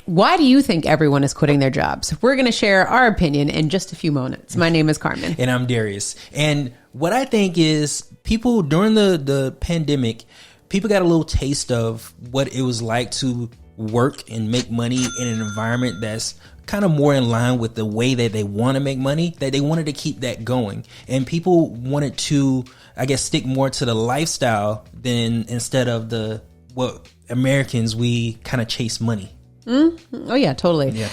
Why do you think everyone is quitting their jobs? We're going to share our opinion in just a few moments. My name is Carmen. And I'm Darius. And what I think is people during the pandemic, people got a little taste of what it was like to work and make money in an environment that's kind of more in line with the way that they want to make money, that they wanted to keep that going. And people wanted to, I guess, stick more to the lifestyle than instead of what Americans, we kind of chase money. Oh yeah, totally. Yeah.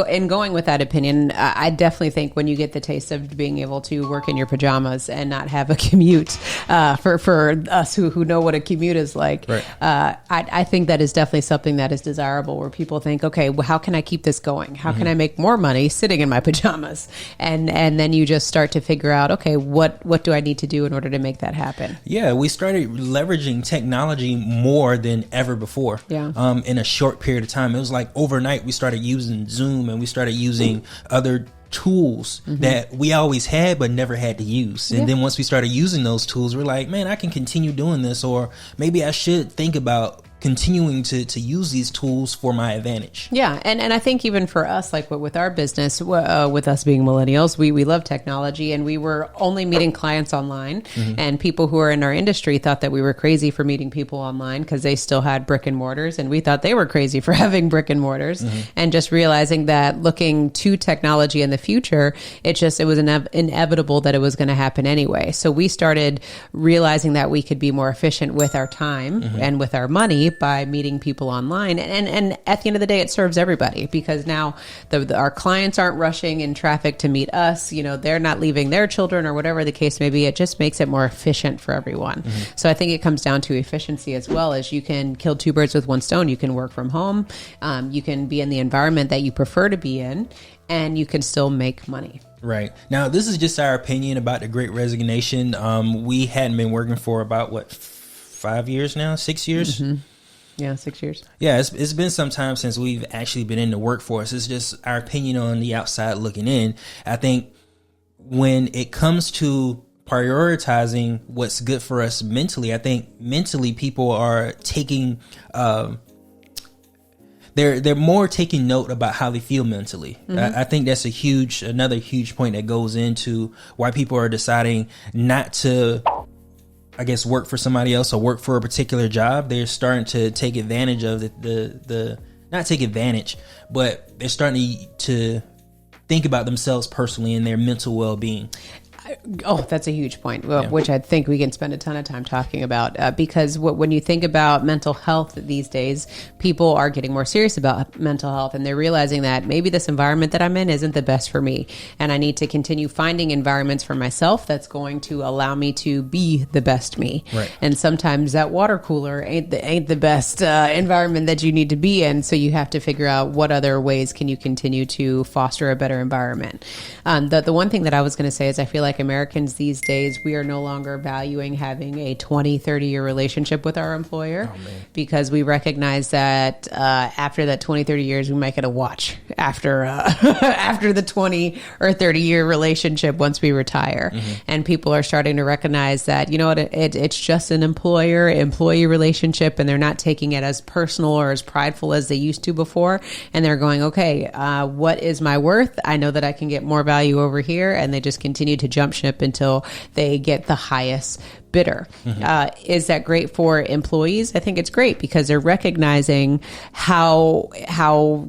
In going with that opinion, I definitely think when you get the taste of being able to work in your pajamas and not have a commute, for us who know what a commute is like, right. I think that is definitely something that is desirable, where people think, okay, well, how can I keep this going? How can I make more money sitting in my pajamas? And then you just start to figure out, okay, what do I need to do in order to make that happen? Yeah, we started leveraging technology more than ever before. Yeah. In a short period of time. It was like overnight we started using Zoom and we started using other tools that we always had but never had to use. And then once we started using those tools, we're like, man, I can continue doing this, or maybe I should think about continuing to use these tools for my advantage. Yeah. And I think even for us, like with our business, with us being millennials, we love technology, and we were only meeting clients online. And people who are in our industry thought that we were crazy for meeting people online because they still had brick and mortars. And we thought they were crazy for having brick and mortars. And just realizing that looking to technology in the future, it was inevitable that it was going to happen anyway. So we started realizing that we could be more efficient with our time and with our money by meeting people online. And at the end of the day, it serves everybody, because now our clients aren't rushing in traffic to meet us. They're not leaving their children or whatever the case may be. It just makes it more efficient for everyone. So I think it comes down to efficiency as well. As you can kill two birds with one stone. You can work from home. You can be in the environment that you prefer to be in, and you can still make money. Right. Now, this is just our opinion about the Great Resignation. We hadn't been working for about 5 years now, 6 years. Yeah, 6 years. Yeah, it's been some time since we've actually been in the workforce. It's just our opinion on the outside looking in. I think when it comes to prioritizing what's good for us mentally, I think mentally people are taking they're more taking note about how they feel mentally. I think that's another huge point that goes into why people are deciding not to, I guess, work for somebody else or work for a particular job. They're starting to take advantage of the not take advantage, but they're starting to think about themselves personally and their mental well-being. Oh, that's a huge point, which I think we can spend a ton of time talking about, because when you think about mental health these days, people are getting more serious about mental health, and they're realizing that maybe this environment that I'm in isn't the best for me, and I need to continue finding environments for myself that's going to allow me to be the best me. Right. And sometimes that water cooler ain't the best environment that you need to be in, so you have to figure out what other ways can you continue to foster a better environment. The one thing that I was going to say is I feel like Americans these days, we are no longer valuing having a 20, 30-year relationship with our employer, because we recognize that after that 20, 30 years, we might get a watch after the 20 or 30-year relationship once we retire. And people are starting to recognize that, it's just an employer-employee relationship, and they're not taking it as personal or as prideful as they used to before. And they're going, okay, what is my worth? I know that I can get more value over here. And they just continue to jump ship until they get the highest bidder. Is that great for employees? I think it's great, because they're recognizing how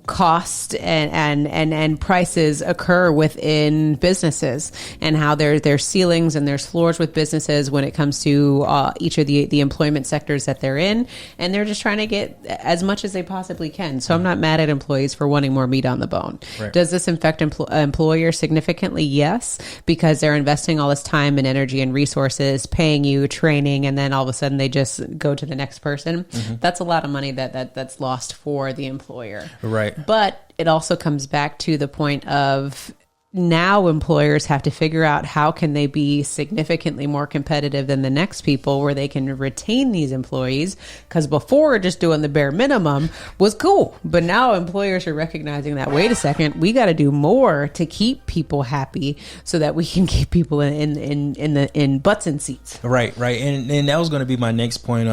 cost and prices occur within businesses, and how there's ceilings and there's floors with businesses when it comes to each of the employment sectors that they're in, and they're just trying to get as much as they possibly can. So I'm not mad at employees for wanting more meat on the bone. Right. Does this affect employers significantly? Yes, because they're investing all this time and energy and resources, paying you, training, and then all of a sudden they just go to the next person. That's a lot of money that's lost for the employer. Right. But it also comes back to the point of, now employers have to figure out how can they be significantly more competitive than the next people, where they can retain these employees, because before just doing the bare minimum was cool, but now employers are recognizing that, wait a second, we got to do more to keep people happy so that we can keep people in butts and seats. Right. And that was going to be my next point.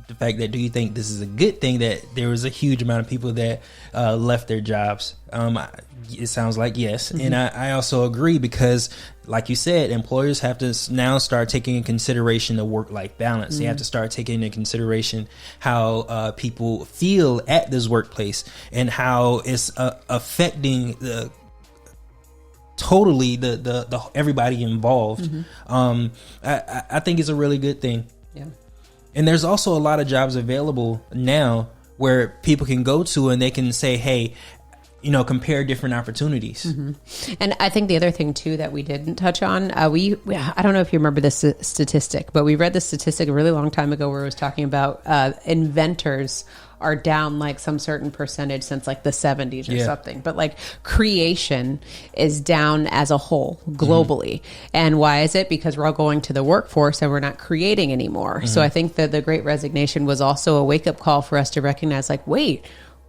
the fact that, do you think this is a good thing that there was a huge amount of people that left their jobs? It sounds like yes. And I also agree, because like you said, employers have to now start taking into consideration the work-life balance. They have to start taking into consideration how people feel at this workplace and how it's affecting the everybody involved. I think it's a really good thing. Yeah. And there's also a lot of jobs available now where people can go to and they can say, hey, compare different opportunities. And I think the other thing too that we didn't touch on, I don't know if you remember this statistic, but we read the statistic a really long time ago where it was talking about inventors are down like some certain percentage since like the 70s or something. But like creation is down as a whole globally. And why is it? Because we're all going to the workforce and we're not creating anymore. So I think that the Great Resignation was also a wake up call for us to recognize, like, wait,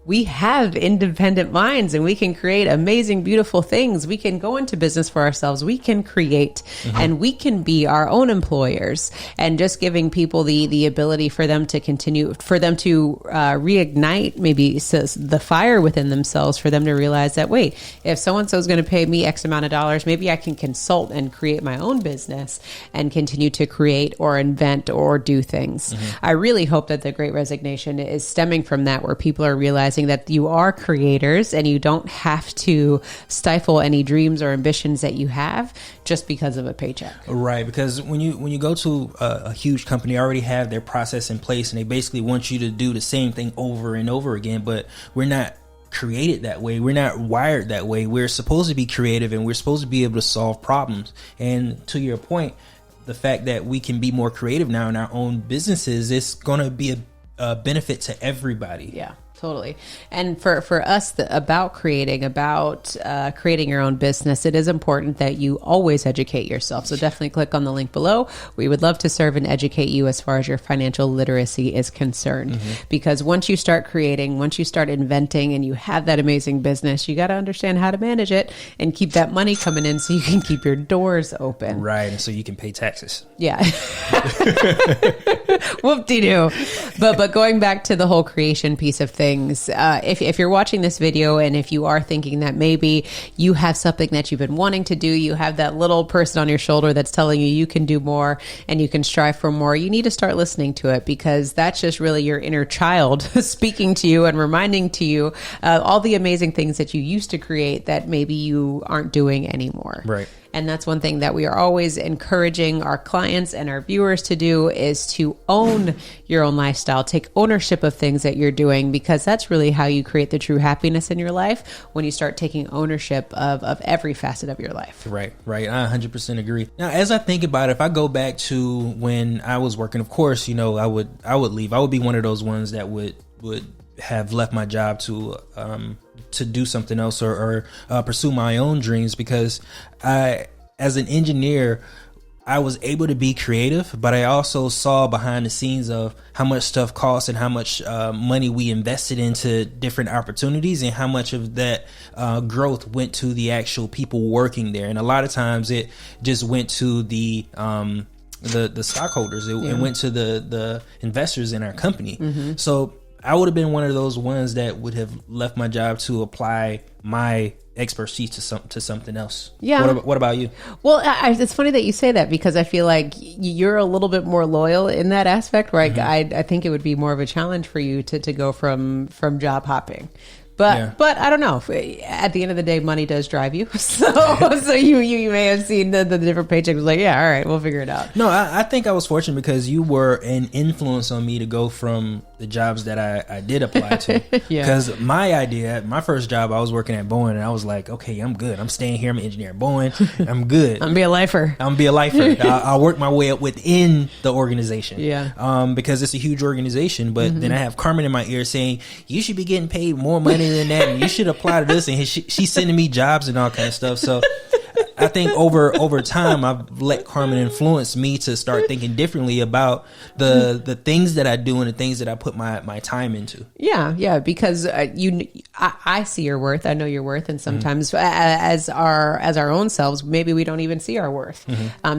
we have independent minds and we can create amazing, beautiful things. We can go into business for ourselves. We can create and we can be our own employers, and just giving people the ability for them to continue, for them to reignite maybe the fire within themselves, for them to realize that, wait, if so-and-so is going to pay me X amount of dollars, maybe I can consult and create my own business and continue to create or invent or do things. I really hope that the Great Resignation is stemming from that, where people are realizing that you are creators and you don't have to stifle any dreams or ambitions that you have just because of a paycheck. Right, because when you go to a huge company, they already have their process in place and they basically want you to do the same thing over and over again, but we're not created that way. We're not wired that way. We're supposed to be creative and we're supposed to be able to solve problems. And to your point, the fact that we can be more creative now in our own businesses, it's going to be a benefit to everybody. Yeah. Totally. And for us, about creating your own business, it is important that you always educate yourself. So definitely click on the link below. We would love to serve and educate you as far as your financial literacy is concerned. Because once you start creating, once you start inventing and you have that amazing business, you got to understand how to manage it and keep that money coming in so you can keep your doors open. Right. And so you can pay taxes. Yeah. Whoop-de-doo. But going back to the whole creation piece of things, if you're watching this video and if you are thinking that maybe you have something that you've been wanting to do, you have that little person on your shoulder that's telling you can do more and you can strive for more, you need to start listening to it, because that's just really your inner child speaking to you and reminding to you all the amazing things that you used to create that maybe you aren't doing anymore. Right. And that's one thing that we are always encouraging our clients and our viewers to do, is to own your own lifestyle, take ownership of things that you're doing, because that's really how you create the true happiness in your life, when you start taking ownership of every facet of your life. Right. I 100% agree. Now, as I think about it, if I go back to when I was working, of course, I would leave. I would be one of those ones that would have left my job to do something else or pursue my own dreams, because as an engineer, I was able to be creative, but I also saw behind the scenes of how much stuff costs and how much money we invested into different opportunities, and how much of that growth went to the actual people working there. And a lot of times it just went to the stockholders. It went to the investors in our company. So I would have been one of those ones that would have left my job to apply my expertise to something else. Yeah. What about you? Well, it's funny that you say that, because I feel like you're a little bit more loyal in that aspect, where I think it would be more of a challenge for you to go from job hopping. But I don't know. At the end of the day, money does drive you. So you may have seen the different paychecks. Like, yeah, all right, we'll figure it out. No, I think I was fortunate because you were an influence on me to go from the jobs that I did apply to. Because my first job, I was working at Boeing, and I was like, okay, I'm good. I'm staying here. I'm an engineer at Boeing. I'm good. I'm be a lifer. I'll work my way up within the organization. Yeah. Because it's a huge organization. But then I have Carmen in my ear saying, you should be getting paid more money than that, and you should apply to this. And she's sending me jobs and all kind of stuff. So I think over time, I've let Carmen influence me to start thinking differently about the things that I do and the things that I put my time into. Yeah, because I see your worth. I know your worth, and sometimes as our own selves, maybe we don't even see our worth.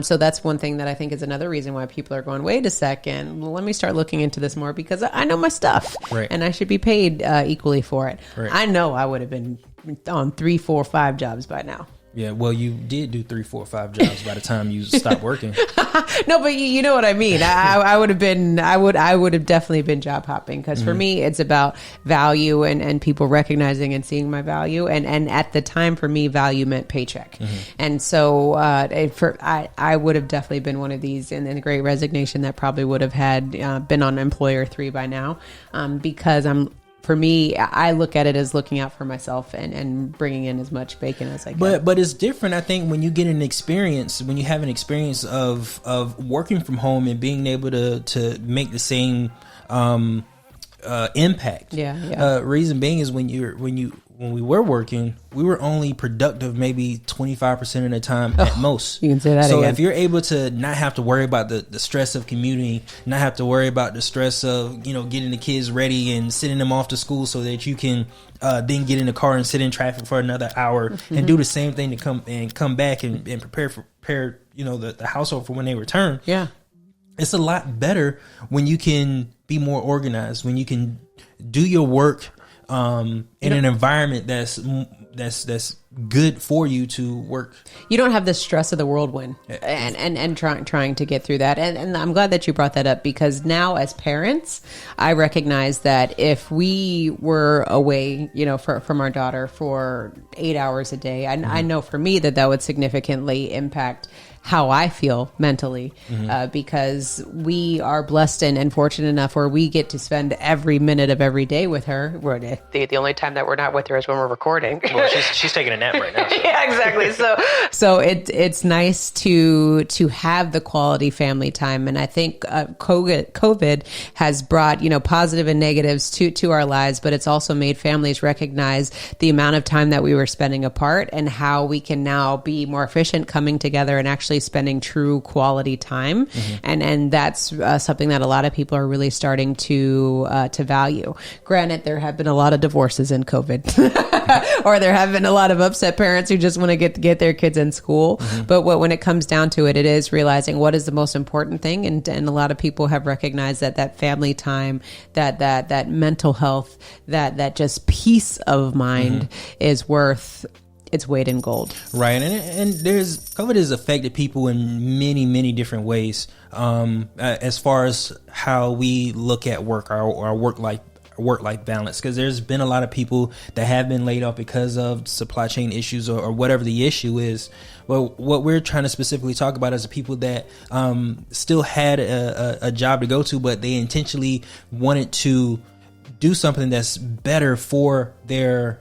So that's one thing that I think is another reason why people are going, wait a second, well, let me start looking into this more, because I know my stuff, right, and I should be paid equally for it. Right. I know I would have been on 3, 4, 5 jobs by now. Yeah, well, you did do 3, 4, 5 jobs by the time you stopped working. No, but you know what I mean. I would have definitely been job hopping, because for me, it's about value and people recognizing and seeing my value. And at the time, for me, value meant paycheck. And so I would have definitely been one of these in the Great Resignation that probably would have had been on employer 3 by now, because for me, I look at it as looking out for myself and bringing in as much bacon as I can. But it's different, I think, when you get an experience, when you have an experience of working from home and being able to make the same impact. Yeah. Reason being is when we were working, we were only productive maybe 25% of the time at most. You can say that so again. If you're able to not have to worry about the stress of commuting, not have to worry about the stress of getting the kids ready and sending them off to school so that you can then get in the car and sit in traffic for another hour and do the same thing to come back and prepare the household for when they return. Yeah. It's a lot better when you can be more organized, when you can do your work in an environment that's good for you to work. You don't have the stress of the whirlwind and trying to get through that. And I'm glad that you brought that up, because now as parents, I recognize that if we were away, from our daughter for 8 hours a day, I know for me that would significantly impact how I feel mentally, because we are blessed and fortunate enough where we get to spend every minute of every day with her. The only time that we're not with her is when we're recording. Well, she's taking a nap right now. So. Yeah, exactly. So it's nice to have the quality family time, and I think COVID has brought positive and negatives to our lives, but it's also made families recognize the amount of time that we were spending apart and how we can now be more efficient coming together and actually spending true quality time. And that's something that a lot of people are really starting to value. Granted, there have been a lot of divorces in COVID, or there have been a lot of upset parents who just want to get their kids in school. But when it comes down to it, it is realizing what is the most important thing. And a lot of people have recognized that family time, that mental health, that just peace of mind is worth its weight in gold. Right. And COVID has affected people in many, many different ways. As far as how we look at work, our work-life balance, because there's been a lot of people that have been laid off because of supply chain issues or whatever the issue is. Well, what we're trying to specifically talk about is the people that still had a job to go to, but they intentionally wanted to do something that's better for their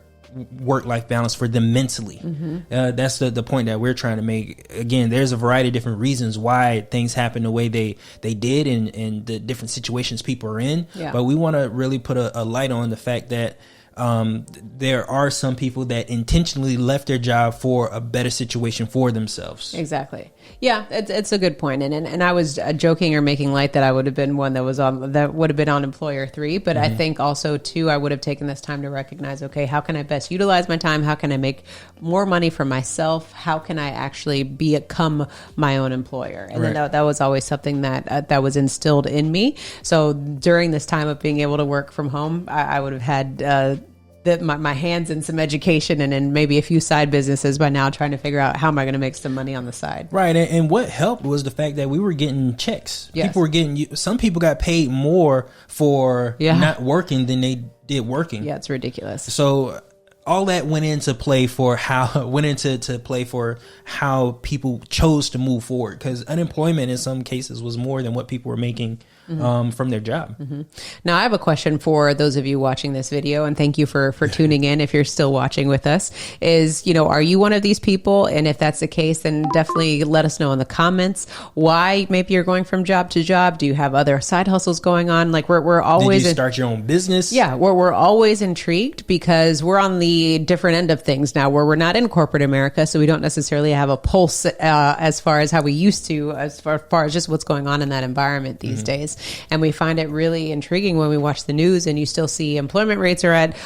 work-life balance, for them mentally. That's the point that we're trying to make. Again, there's a variety of different reasons why things happen the way they did and the different situations people are in. But we want to really put a light on the fact that there are some people that intentionally left their job for a better situation for themselves. Exactly. Yeah, it's a good point. And I was joking or making light that I would have been one that would have been on employer 3. But I think also too, I would have taken this time to recognize, okay, how can I best utilize my time? How can I make more money for myself? How can I actually become my own employer? And then that was always something that was instilled in me. So during this time of being able to work from home, I would have had my hands in some education and in maybe a few side businesses by now, trying to figure out how am I going to make some money on the side. Right. And what helped was the fact that we were getting checks. Yes. Some people got paid more for not working than they did working. Yeah, it's ridiculous. So all that went into play for how people chose to move forward, because unemployment in some cases was more than what people were making from their job. Now, I have a question for those of you watching this video, and thank you for tuning in. If you're still watching with us, is, are you one of these people? And if that's the case, then definitely let us know in the comments why maybe you're going from job to job. Do you have other side hustles going on? Like we're always Did you start your own business? Yeah, we're always intrigued because we're on the different end of things now, where we're not in corporate America, so we don't necessarily have a pulse as far as how we used to, as far as just what's going on in that environment these days. And we find it really intriguing when we watch the news and you still see unemployment rates are at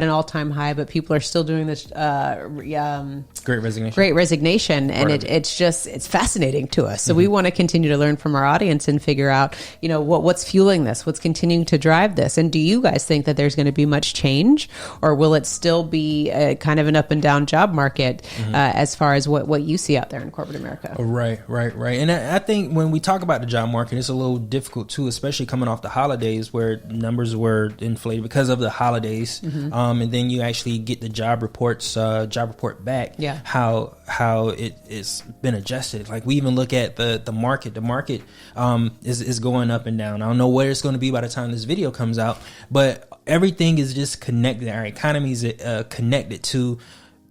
an all-time high, but people are still doing this Great Resignation. Great Resignation, and it's fascinating to us. So we want to continue to learn from our audience and figure out, what's fueling this, what's continuing to drive this, and do you guys think that there's going to be much change, or will it still be kind of an up and down job market as far as what you see out there in corporate America? Right. And I think when we talk about the job market, it's a little difficult too, especially coming off the holidays where numbers were inflated because of the holidays. And then you actually get the job report back. Yeah. How it's been adjusted. Like we even look at the market. The market is going up and down. I don't know where it's going to be by the time this video comes out, but everything is just connected. Our economy is connected to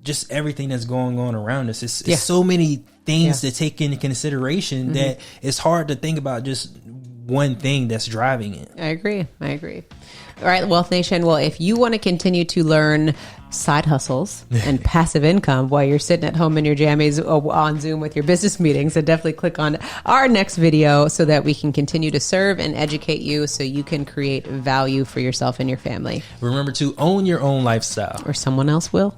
just everything that's going on around us. It's so many things to take into consideration that it's hard to think about just one thing that's driving it. I agree. All right, Wealth Nation. Well, if you want to continue to learn side hustles and passive income while you're sitting at home in your jammies on Zoom with your business meetings, then definitely click on our next video so that we can continue to serve and educate you so you can create value for yourself and your family. Remember to own your own lifestyle. Or someone else will.